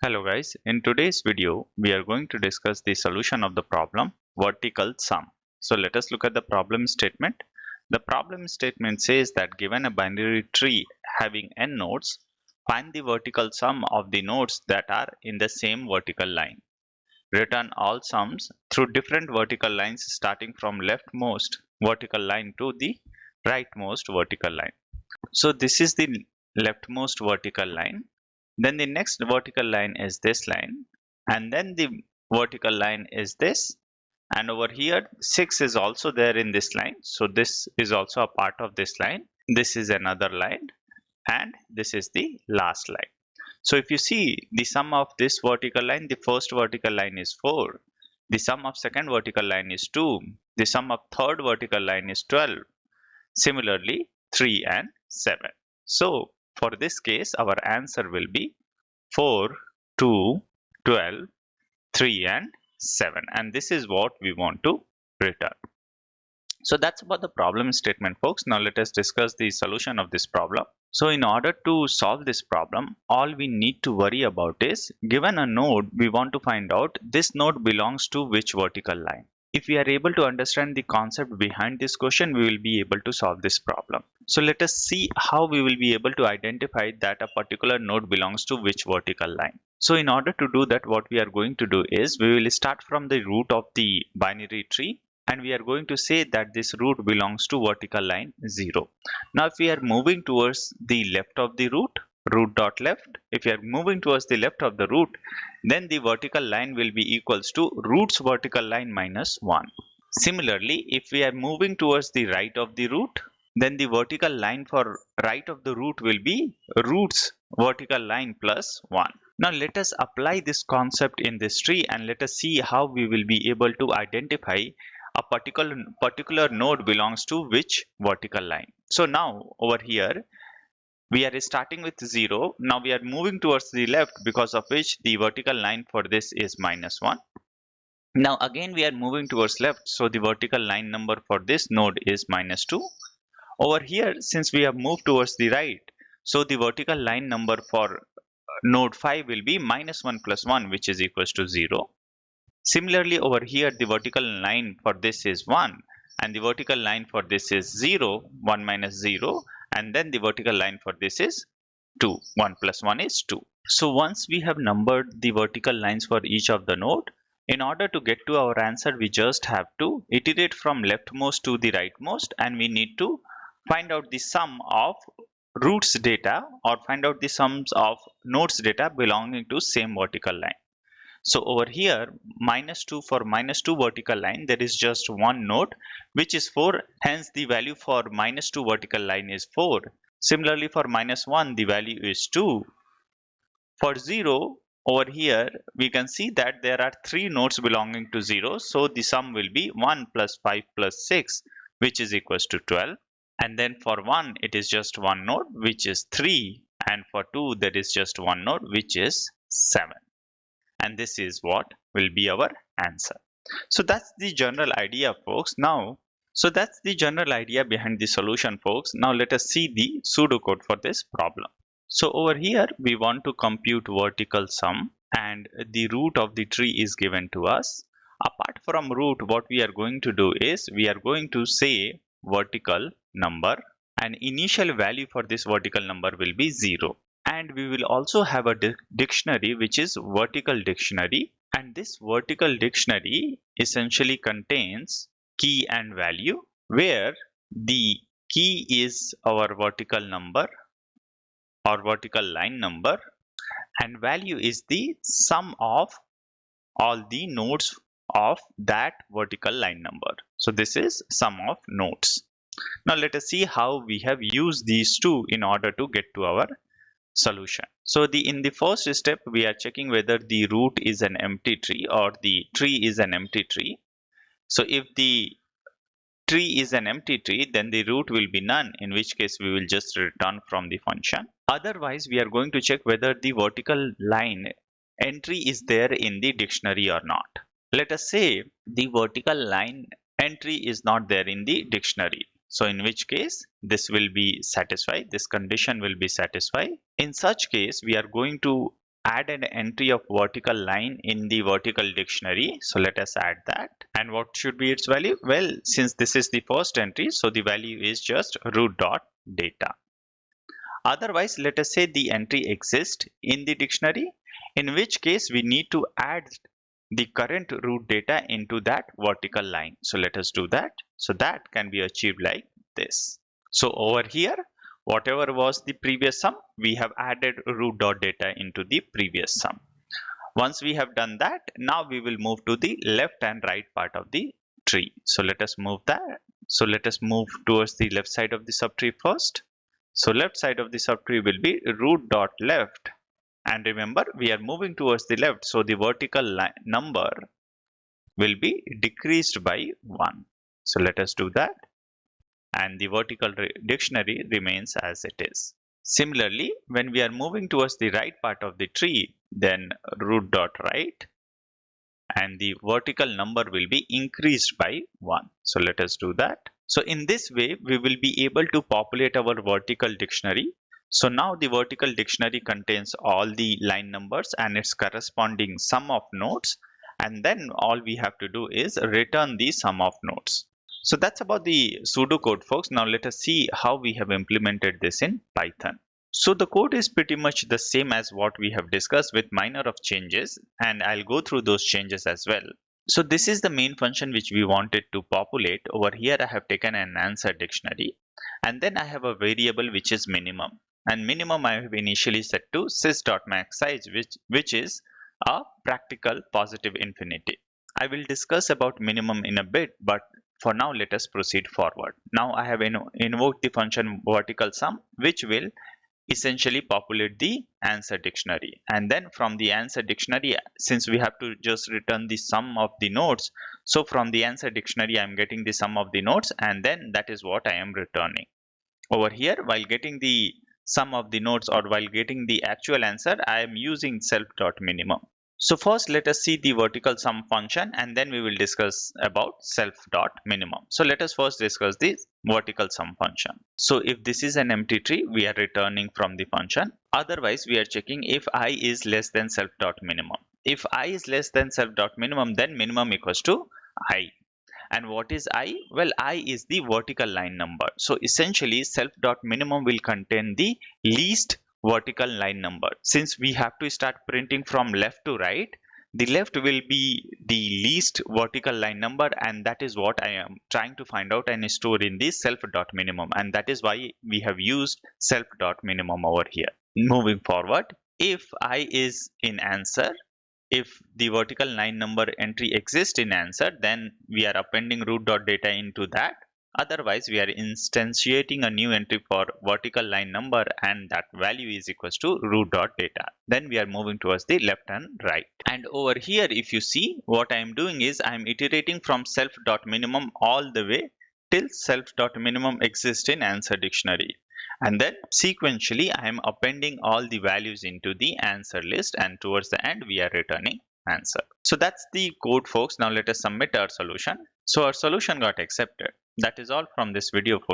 Hello guys, in today's video we are going to discuss the solution of the problem vertical sum. So let us look at the problem statement. The problem statement says that given a binary tree having n nodes, find the vertical sum of the nodes that are in the same vertical line. Return all sums through different vertical lines starting from leftmost vertical line to the rightmost vertical line. So this is the leftmost vertical line. Then the next vertical line is this line, and then the vertical line is this, and over here 6 is also there in this line, so this is also a part of this line. This is another line, and this is the last line. So if you see the sum of this vertical line, the first vertical line is 4, the sum of second vertical line is 2, the sum of third vertical line is 12, similarly 3 and 7. So for this case, our answer will be 4, 2, 12, 3 and 7. And this is what we want to return. So that's about the problem statement, folks. Now let us discuss the solution of this problem. So in order to solve this problem, all we need to worry about is, given a node, we want to find out this node belongs to which vertical line. If we are able to understand the concept behind this question, we will be able to solve this problem. So let us see how we will be able to identify that a particular node belongs to which vertical line. So in order to do that, what we are going to do is we will start from the root of the binary tree, and we are going to say that this root belongs to vertical line 0. Now if we are moving towards the left of the root dot left, if you are moving towards the left of the root, then the vertical line will be equals to root's vertical line minus 1. Similarly, if we are moving towards the right of the root, then the vertical line for right of the root will be root's vertical line plus 1. Now let us apply this concept in this tree, and let us see how we will be able to identify a particular node belongs to which vertical line. So now over here we are starting with 0. Now we are moving towards the left, because of which the vertical line for this is minus 1. Now again we are moving towards left, so the vertical line number for this node is minus 2. Over here, since we have moved towards the right, so the vertical line number for node 5 will be minus 1 plus 1, which is equals to 0. Similarly, over here the vertical line for this is 1, and the vertical line for this is 0, 1 minus 0, and then the vertical line for this is 2, 1 plus 1 is 2. So once we have numbered the vertical lines for each of the node, in order to get to our answer, we just have to iterate from leftmost to the rightmost, and we need to find out the sum of roots data, or find out the sums of nodes data belonging to same vertical line. So over here, minus 2, for minus 2 vertical line, there is just one node, which is 4. Hence the value for minus 2 vertical line is 4. Similarly, for minus 1, the value is 2. For 0, over here, we can see that there are 3 nodes belonging to 0. So the sum will be 1 plus 5 plus 6, which is equals to 12. And then for 1, it is just one node, which is 3. And for 2, there is just one node, which is 7. And this is what will be our answer. So that's the general idea, folks. That's the general idea behind the solution, folks. Now let us see the pseudocode for this problem. So over here, we want to compute vertical sum, and the root of the tree is given to us. Apart from root, what we are going to do is we are going to say vertical number, and initial value for this vertical number will be 0. And we will also have a dictionary, which is vertical dictionary, and this vertical dictionary essentially contains key and value, where the key is our vertical number or vertical line number, and value is the sum of all the nodes of that vertical line number. So this is sum of nodes. Now let us see how we have used these two in order to get to our solution. So in the first step, we are checking whether the root is an empty tree or the tree is an empty tree. So if the tree is an empty tree, then the root will be none, in which case we will just return from the function. Otherwise, we are going to check whether the vertical line entry is there in the dictionary or not. Let us say the vertical line entry is not there in the dictionary. So in which case this will be satisfied, this condition will be satisfied. In such case, we are going to add an entry of vertical line in the vertical dictionary. So let us add that. And what should be its value? Well, since this is the first entry, so the value is just root dot data. Otherwise, let us say the entry exists in the dictionary, in which case we need to add the current root data into that vertical line. So let us do that. So that can be achieved like this. So over here, whatever was the previous sum, we have added root dot data into the previous sum. Once we have done that, now we will move to the left and right part of the tree. So let us move that. So let us move towards the left side of the subtree first. So left side of the subtree will be root dot left. And remember, we are moving towards the left, so the vertical number will be decreased by 1. So let us do that. And the vertical dictionary remains as it is. Similarly, when we are moving towards the right part of the tree, then root dot right, and the vertical number will be increased by 1. So let us do that. So in this way, we will be able to populate our vertical dictionary. So now the vertical dictionary contains all the line numbers and its corresponding sum of nodes. And then all we have to do is return the sum of nodes. So that's about the pseudocode, folks. Now let us see how we have implemented this in Python. So the code is pretty much the same as what we have discussed with minor of changes, and I'll go through those changes as well. So this is the main function which we wanted to populate. Over here I have taken an answer dictionary, and then I have a variable which is minimum. And minimum I have initially set to sys.maxSize, which is a practical positive infinity. I will discuss about minimum in a bit, but for now let us proceed forward. Now I have invoked the function verticalSum, which will essentially populate the answer dictionary. And then from the answer dictionary, since we have to just return the sum of the nodes, so from the answer dictionary I'm getting the sum of the nodes, and then that is what I am returning. Over here, while getting the sum of the nodes or while getting the actual answer, I am using self.minimum. So first let us see the verticalSum function, and then we will discuss about self.minimum. So let us first discuss the verticalSum function. So if this is an empty tree, we are returning from the function. Otherwise, we are checking if I is less than self.minimum. If I is less than self.minimum, then minimum equals to I. And what is I? Well, I is the vertical line number. So essentially, self.minimum will contain the least vertical line number. Since we have to start printing from left to right, the left will be the least vertical line number, and that is what I am trying to find out and store in the self.minimum, and that is why we have used self.minimum over here. Moving forward, if I is in answer, if the vertical line number entry exists in answer, then we are appending root dot data into that. Otherwise, we are instantiating a new entry for vertical line number, and that value is equals to root dot data. Then we are moving towards the left and right. And over here, if you see, what I am doing is I am iterating from self.minimum all the way till self.minimum exists in answer dictionary. And then sequentially, I am appending all the values into the answer list, and towards the end, we are returning answer. So that's the code, folks. Now let us submit our solution. So our solution got accepted. That is all from this video, folks.